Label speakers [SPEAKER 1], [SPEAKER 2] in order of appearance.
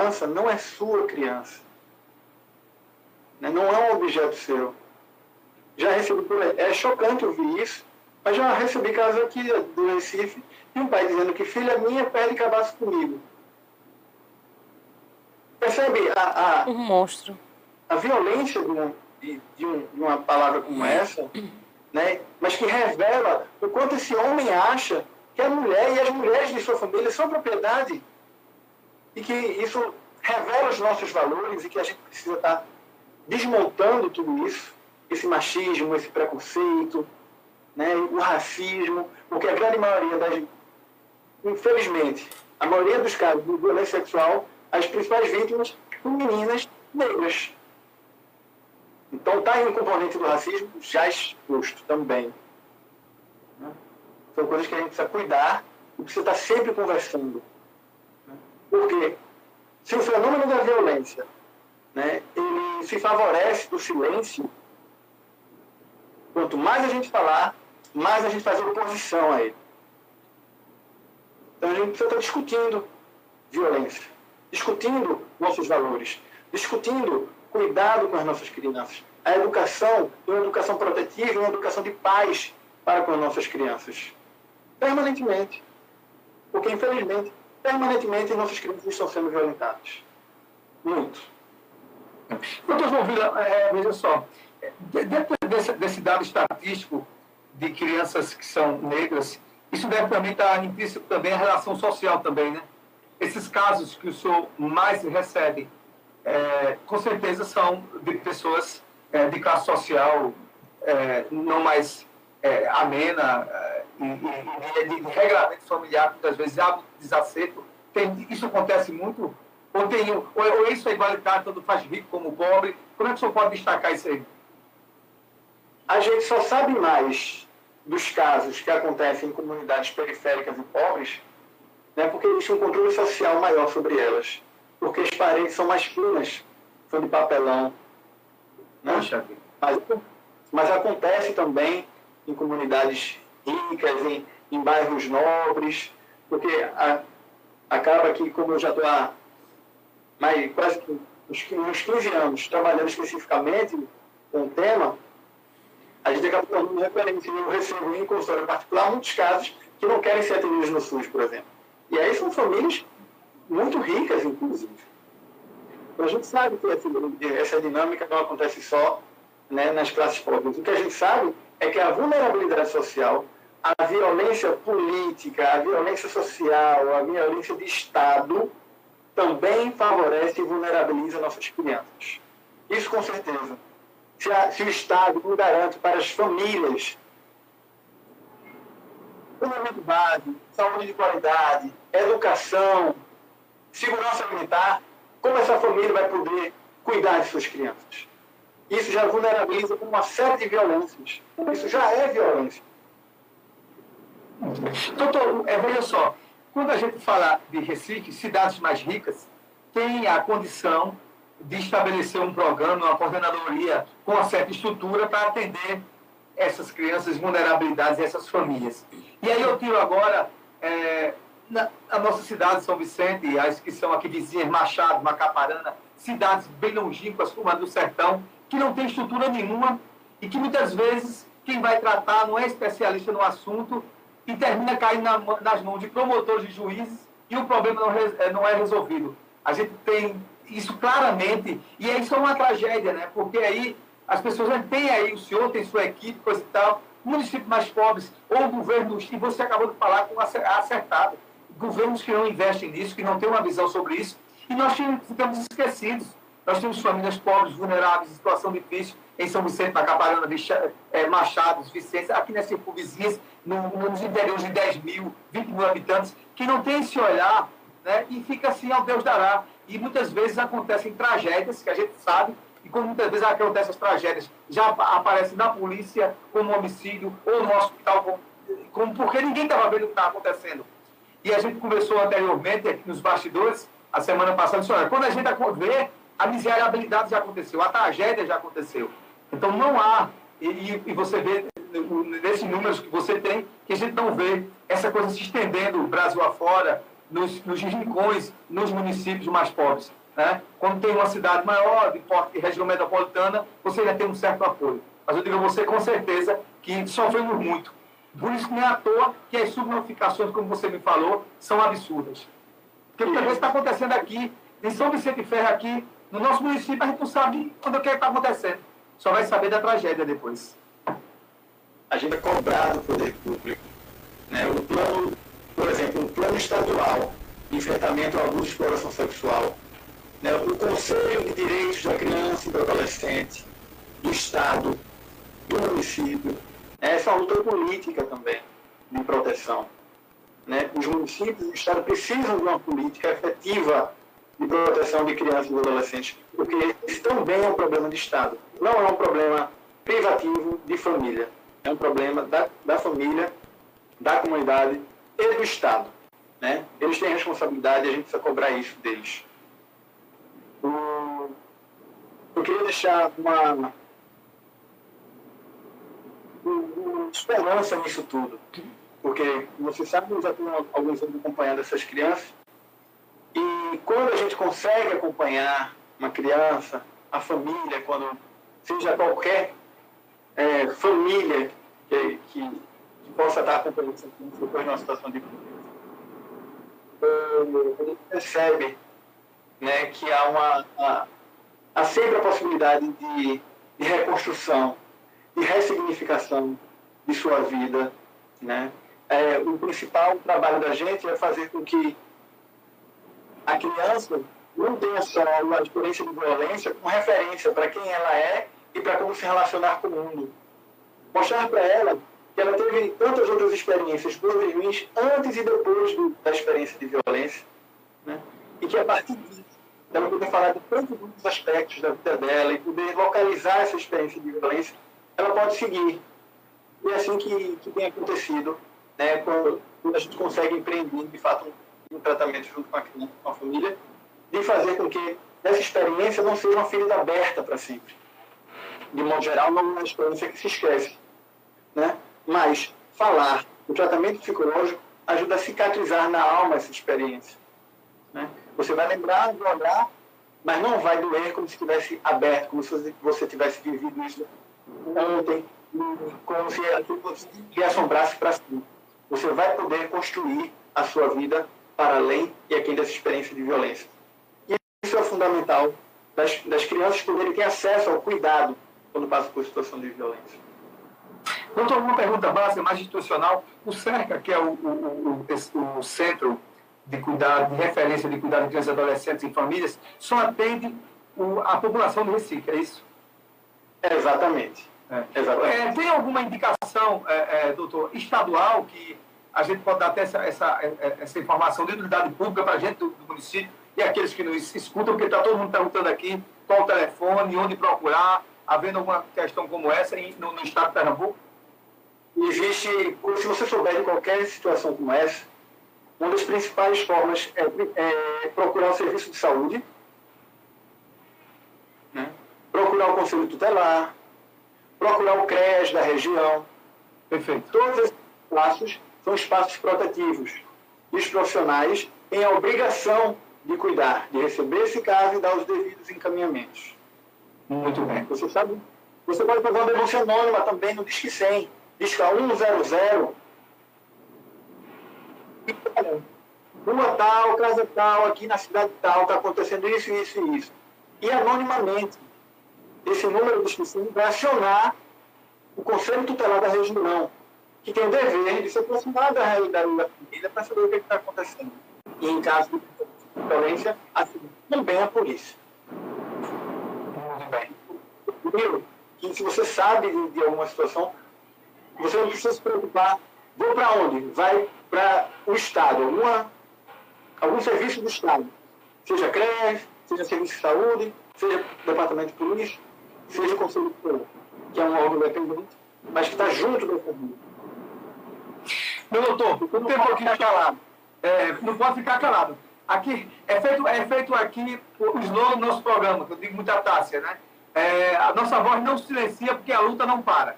[SPEAKER 1] criança não é sua criança. Né? Não é um objeto seu. Já recebi, é chocante ouvir isso, mas já recebi casos aqui do Recife, de um pai dizendo que filha minha perde cabaço comigo. Percebe
[SPEAKER 2] Um monstro.
[SPEAKER 1] a violência de uma palavra como essa, né? Mas que revela o quanto esse homem acha que a mulher e as mulheres de sua família são propriedade e que isso revela os nossos valores e que a gente precisa estar desmontando tudo isso, esse machismo, esse preconceito, né? O racismo, porque a grande maioria infelizmente, a maioria dos casos de violência sexual, as principais vítimas são meninas negras. Então está aí um componente do racismo já exposto também. São coisas que a gente precisa cuidar e precisa estar sempre conversando. Porque se o fenômeno da violência, né, ele se favorece do silêncio, quanto mais a gente falar, mais a gente faz oposição a ele. Então a gente precisa estar discutindo violência, discutindo nossos valores, discutindo cuidado com as nossas crianças. A educação, uma educação protetiva e uma educação de paz para com as nossas crianças. Permanentemente. Porque, infelizmente, permanentemente as nossas crianças estão sendo violentadas. Muito.
[SPEAKER 3] Doutor João Vila, veja só, dentro desse dado estatístico de crianças que são negras, isso deve também estar implícito também a relação social também, né? Esses casos que o senhor mais recebe, com certeza são de pessoas de classe social não mais amena, de regramento familiar, muitas vezes há desacerto. Isso acontece muito? Ou isso é igualitário, tanto faz rico como pobre? Como é que o senhor pode destacar isso aí?
[SPEAKER 1] A gente só sabe mais dos casos que acontecem em comunidades periféricas e pobres, né, porque existe um controle social maior sobre elas. Porque as paredes são mais finas, são de papelão. Né? Mas acontece também em comunidades ricas, em bairros nobres, porque acaba que, como eu já estou há quase uns 15 anos trabalhando especificamente com o tema, a gente acaba tornando referência. Eu recebo em consultório particular muitos casos que não querem ser atendidos no SUS, por exemplo. E aí são famílias muito ricas, inclusive. Então a gente sabe que essa dinâmica não acontece só, né, nas classes pobres. O que a gente sabe é que a vulnerabilidade social, a violência política, a violência social, a violência de Estado também favorece e vulnerabiliza nossas crianças. Isso com certeza. Se o Estado não garante para as famílias saneamento básico, saúde de qualidade, educação, segurança alimentar, como essa família vai poder cuidar de suas crianças? Isso já vulnerabiliza com uma série de violências. Isso já é violência.
[SPEAKER 3] Doutor, veja só, quando a gente fala de Recife, cidades mais ricas, tem a condição de estabelecer um programa, uma coordenadoria com uma certa estrutura para atender essas crianças, vulnerabilidades, essas famílias. E aí eu tiro agora a nossa cidade, São Vicente, as que são aqui vizinhas, Machado, Macaparana, cidades bem longínquas, como a do Sertão, que não tem estrutura nenhuma e que muitas vezes quem vai tratar não é especialista no assunto e termina caindo nas mãos de promotores e juízes e o problema não é resolvido. A gente tem isso claramente e isso é uma tragédia, né? Porque aí as pessoas têm aí, o senhor tem sua equipe, coisa e tal, municípios mais pobres, ou governos, e você acabou de falar com acertado, governos que não investem nisso, que não têm uma visão sobre isso, e nós ficamos esquecidos. Nós temos famílias pobres, vulneráveis, em situação difícil, em São Vicente, Macaparana, Machados, Vicente, aqui nas circunvizinhas, nos interiores de 10 mil, 20 mil habitantes, que não tem esse olhar, né, e fica assim, ao Deus dará. E muitas vezes acontecem tragédias, que a gente sabe, e como muitas vezes acontecem essas tragédias, já aparecem na polícia como homicídio, ou no hospital, porque ninguém estava vendo o que estava acontecendo. E a gente conversou anteriormente, aqui nos bastidores, a semana passada, disse, olha, quando a gente vê, a miserabilidade já aconteceu, a tragédia já aconteceu. Então não há, e você vê nesses números que você tem, que a gente não vê essa coisa se estendendo Brasil afora, nos rincões, nos municípios mais pobres. Né? Quando tem uma cidade maior, de porte de região metropolitana, você já tem um certo apoio. Mas eu digo a você, com certeza, que sofremos muito. Por isso, não é à toa que as subnotificações, como você me falou, são absurdas. Porque muitas vezes está acontecendo aqui, em São Vicente Ferro, aqui, no nosso município, a gente não sabe quando é que está acontecendo. Só vai saber da tragédia depois.
[SPEAKER 1] A gente é cobrado do poder público. Né? O plano, por exemplo, o plano estadual de enfrentamento ao abuso e exploração sexual, né? O Conselho de Direitos da Criança e do Adolescente, do Estado, do município. Essa é uma luta política também, de proteção. Né? Os municípios e o Estado precisam de uma política efetiva de proteção de crianças e adolescentes, porque isso também é um problema de Estado. Não é um problema privativo de família. É um problema da família, da comunidade e do Estado. Né? Eles têm responsabilidade e a gente precisa cobrar isso deles. Eu queria deixar uma esperança nisso tudo, porque, você sabe, eu já tenho alguns anos acompanhando essas crianças, e quando a gente consegue acompanhar uma criança, a família, quando seja qualquer família que possa estar acompanhando essa criança depois de uma situação de violência, a gente percebe, né, que há sempre a possibilidade de reconstrução, de ressignificação de sua vida. Né? O principal trabalho da gente é fazer com que a criança não tenha só uma experiência de violência como referência para quem ela é e para como se relacionar com o mundo. Mostrar para ela que ela teve tantas outras experiências boas e ruins antes e depois da experiência de violência. Né? E que a partir disso, ela poder falar de tantos outros aspectos da vida dela e poder localizar essa experiência de violência, ela pode seguir. E é assim que tem acontecido, né, quando a gente consegue empreender, de fato, um tratamento junto com a criança, com a família, de fazer com que essa experiência não seja uma ferida aberta para sempre. De modo geral, não é uma experiência que se esquece. Né? Mas falar, o tratamento psicológico ajuda a cicatrizar na alma essa experiência. Né? Você vai lembrar, vai olhar, mas não vai doer como se estivesse aberto, como se você tivesse vivido isso ontem, como se aquilo lhe assombrasse para cima. Você vai poder construir a sua vida para além e aquém dessa experiência de violência. E isso é fundamental das crianças poderem ter acesso ao cuidado quando passam por situação de violência.
[SPEAKER 3] Doutor, uma pergunta básica, mais institucional. O CERCA, que é o Centro de Cuidado, de Referência de Cuidado de Crianças, Adolescentes e Famílias, só atende a população do Recife, é isso?
[SPEAKER 1] Exatamente. Exatamente.
[SPEAKER 3] Tem alguma indicação, doutor, estadual, que a gente pode dar até essa informação de utilidade pública para a gente do município e aqueles que nos escutam, porque está todo mundo perguntando aqui qual o telefone, onde procurar, havendo alguma questão como essa no estado de Pernambuco?
[SPEAKER 1] Existe, se você souber de qualquer situação como essa, uma das principais formas é procurar o serviço de saúde, né? Procurar o conselho tutelar, procurar o CREAS da região.
[SPEAKER 3] Perfeito.
[SPEAKER 1] Todos esses espaços são espaços protetivos. E os profissionais têm a obrigação de cuidar, de receber esse caso e dar os devidos encaminhamentos.
[SPEAKER 3] Muito bem.
[SPEAKER 1] Você sabe, você pode fazer uma denúncia anônima também no Disque 100, Disque 100, rua tal, casa tal, aqui na cidade tal, está acontecendo isso, isso e isso. E anonimamente, esse número do Disque 100 vai acionar o Conselho Tutelar da região, que tem o dever de se aproximar da realidade da família para saber o que está acontecendo. E em caso de violência, assim, também a polícia.
[SPEAKER 3] Muito bem.
[SPEAKER 1] Primeiro, que se você sabe de alguma situação, você não precisa se preocupar. Vou para onde? Vai para o Estado, algum serviço do Estado. Seja CREAS, seja Serviço de Saúde, seja Departamento de Polícia, seja o Conselho Tutelar, que é um órgão independente, mas que está junto da família.
[SPEAKER 3] Meu doutor, não tem por que ficar calado. Não pode ficar calado. Aqui, é feito aqui o slogan do nosso programa, que eu digo muita tácia, né? A nossa voz não silencia porque a luta não para.